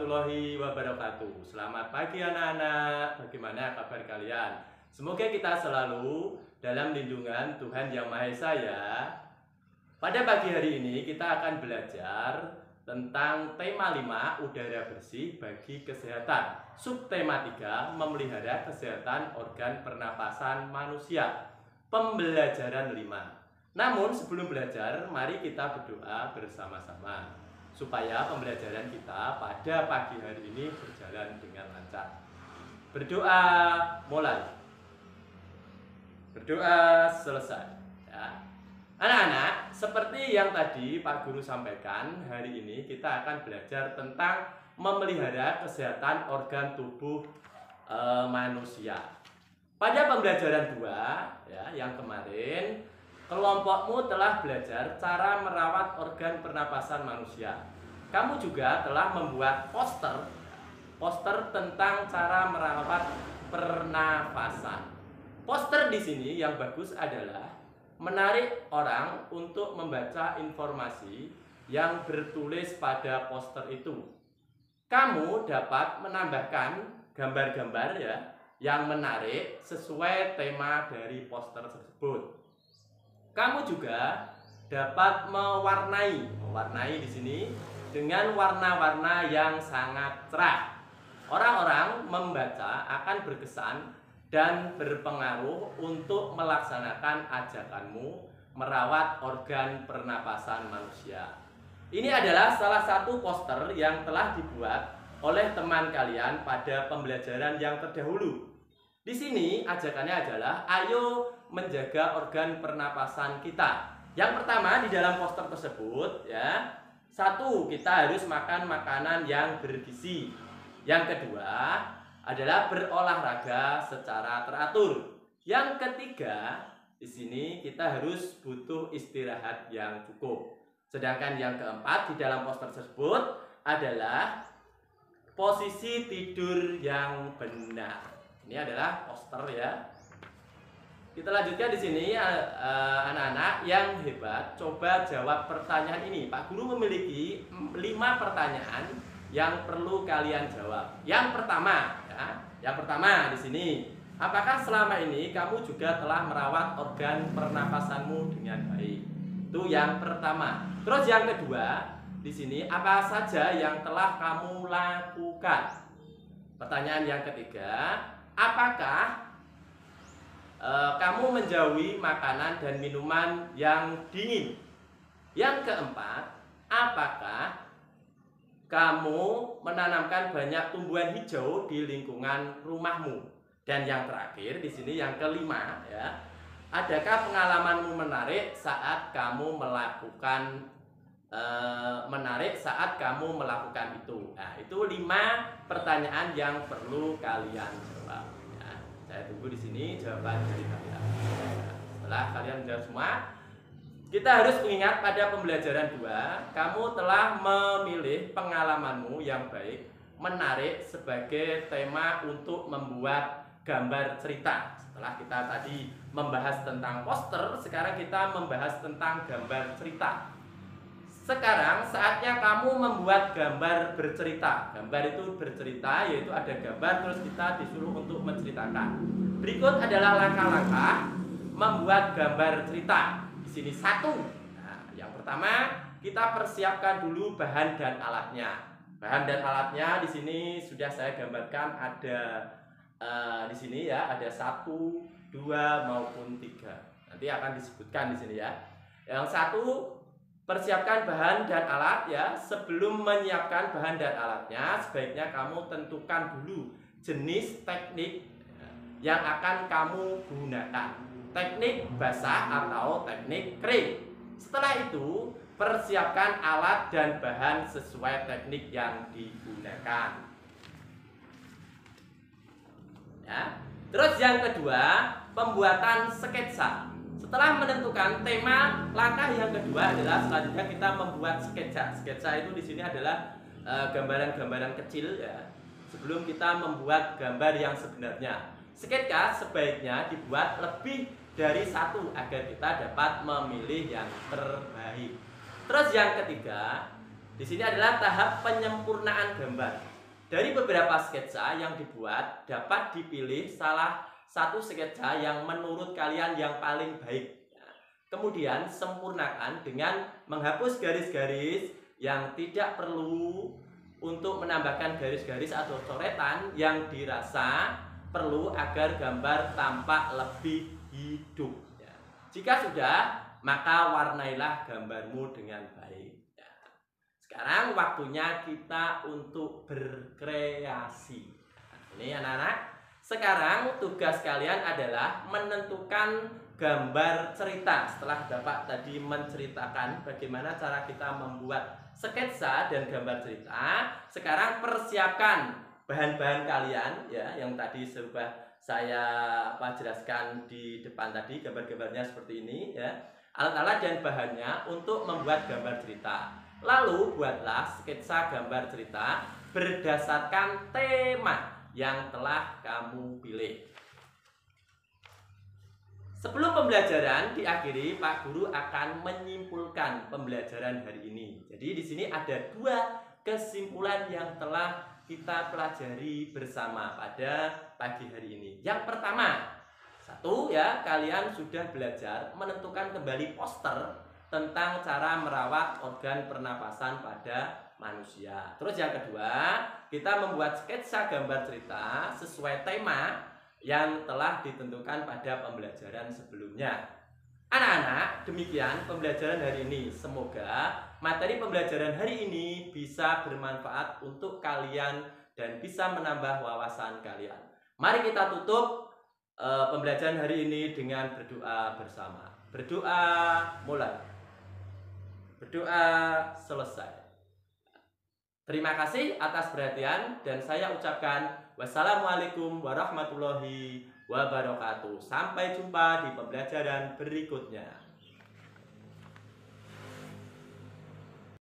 warahmatullahi wabarakatuh. Selamat pagi anak-anak, bagaimana kabar kalian? Semoga kita selalu dalam lindungan Tuhan Yang Maha Esa ya. Pada pagi hari ini kita akan belajar tentang tema 5, udara bersih bagi kesehatan. Subtema 3, memelihara kesehatan organ pernapasan manusia. Pembelajaran 5. Namun sebelum belajar, mari kita berdoa bersama-sama supaya pembelajaran kita pada pagi hari ini berjalan dengan lancar. Berdoa mulai. Berdoa selesai ya. Anak-anak, seperti yang tadi Pak Guru sampaikan, hari ini kita akan belajar tentang memelihara kesehatan organ tubuh manusia. Pada pembelajaran 2 ya, yang kemarin, kelompokmu telah belajar cara merawat organ pernapasan manusia. Kamu juga telah membuat poster tentang cara merawat pernapasan. Poster di sini yang bagus adalah menarik orang untuk membaca informasi yang bertulis pada poster itu. Kamu dapat menambahkan gambar-gambar ya yang menarik sesuai tema dari poster tersebut. Kamu juga dapat mewarnai di sini dengan warna-warna yang sangat cerah. Orang-orang membaca akan berkesan dan berpengaruh untuk melaksanakan ajakanmu merawat organ pernapasan manusia. Ini adalah salah satu poster yang telah dibuat oleh teman kalian pada pembelajaran yang terdahulu. Di sini ajakannya adalah ayo menjaga organ pernapasan kita. Yang pertama di dalam poster tersebut ya, 1, kita harus makan makanan yang bergizi. Yang kedua adalah berolahraga secara teratur. Yang ketiga, di sini kita harus butuh istirahat yang cukup. Sedangkan yang keempat di dalam poster tersebut adalah posisi tidur yang benar. Ini adalah poster ya. Kita lanjutkan di sini anak-anak yang hebat, coba jawab pertanyaan ini. Pak Guru memiliki 5 pertanyaan yang perlu kalian jawab. Yang pertama ya, yang pertama di sini, apakah selama ini kamu juga telah merawat organ pernapasanmu dengan baik? Itu yang pertama. Terus yang kedua, di sini apa saja yang telah kamu lakukan? Pertanyaan yang ketiga, apakah kamu menjauhi makanan dan minuman yang dingin? Yang keempat, apakah kamu menanamkan banyak tumbuhan hijau di lingkungan rumahmu? Dan yang terakhir di sini yang kelima ya, adakah pengalamanmu menarik saat kamu melakukan itu? Nah, itu 5 pertanyaan yang perlu kalian jawab. Ya, saya tunggu di sini jawaban dari kalian. Nah, setelah kalian menjawab semua, kita harus mengingat pada pembelajaran 2, kamu telah memilih pengalamanmu yang baik, menarik sebagai tema untuk membuat gambar cerita. Setelah kita tadi membahas tentang poster, sekarang kita membahas tentang gambar cerita. Sekarang saatnya kamu membuat gambar bercerita. Gambar itu bercerita, yaitu ada gambar terus kita disuruh untuk menceritakan. Berikut adalah langkah-langkah membuat gambar cerita. Di sini 1. Nah, yang pertama kita persiapkan dulu bahan dan alatnya. Bahan dan alatnya di sini sudah saya gambarkan ada di sini ya, ada 1, 2 maupun 3. Nanti akan disebutkan di sini ya. Yang 1, persiapkan bahan dan alat ya. Sebelum menyiapkan bahan dan alatnya, sebaiknya kamu tentukan dulu jenis teknik yang akan kamu gunakan. Teknik basah atau teknik kering. Setelah itu, persiapkan alat dan bahan sesuai teknik yang digunakan. Ya. Terus yang kedua, pembuatan sketsa. Setelah menentukan tema, langkah yang kedua adalah selanjutnya kita membuat sketsa. Sketsa itu di sini adalah gambaran-gambaran kecil ya. Sebelum kita membuat gambar yang sebenarnya. Sketsa sebaiknya dibuat lebih dari 1 agar kita dapat memilih yang terbaik. Terus yang ketiga, di sini adalah tahap penyempurnaan gambar. Dari beberapa sketsa yang dibuat, dapat dipilih salah satu sketsa yang menurut kalian yang paling baik. Kemudian sempurnakan dengan menghapus garis-garis yang tidak perlu untuk menambahkan garis-garis atau coretan yang dirasa perlu agar gambar tampak lebih hidup. Jika sudah, maka warnailah gambarmu dengan baik. Sekarang waktunya kita untuk berkreasi. Ini anak-anak, sekarang tugas kalian adalah menentukan gambar cerita. Setelah Bapak tadi menceritakan bagaimana cara kita membuat sketsa dan gambar cerita, sekarang persiapkan bahan-bahan kalian ya, yang tadi sudah saya jelaskan di depan tadi, gambar-gambarnya seperti ini ya. Alat-alat dan bahannya untuk membuat gambar cerita. Lalu buatlah sketsa gambar cerita berdasarkan tema yang telah kamu pilih. Sebelum pembelajaran diakhiri, Pak Guru akan menyimpulkan pembelajaran hari ini. Jadi di sini ada 2 kesimpulan yang telah kita pelajari bersama pada pagi hari ini. Yang pertama, 1 ya, kalian sudah belajar menentukan kembali poster tentang cara merawat organ pernapasan pada manusia. Terus yang kedua, kita membuat sketsa gambar cerita sesuai tema yang telah ditentukan pada pembelajaran sebelumnya. Anak-anak, demikian pembelajaran hari ini. Semoga materi pembelajaran hari ini bisa bermanfaat untuk kalian dan bisa menambah wawasan kalian. Mari kita tutup pembelajaran hari ini dengan berdoa bersama. Berdoa mulai. Berdoa selesai. Terima kasih atas perhatian dan saya ucapkan wassalamualaikum warahmatullahi wabarakatuh. Sampai jumpa di pembelajaran berikutnya.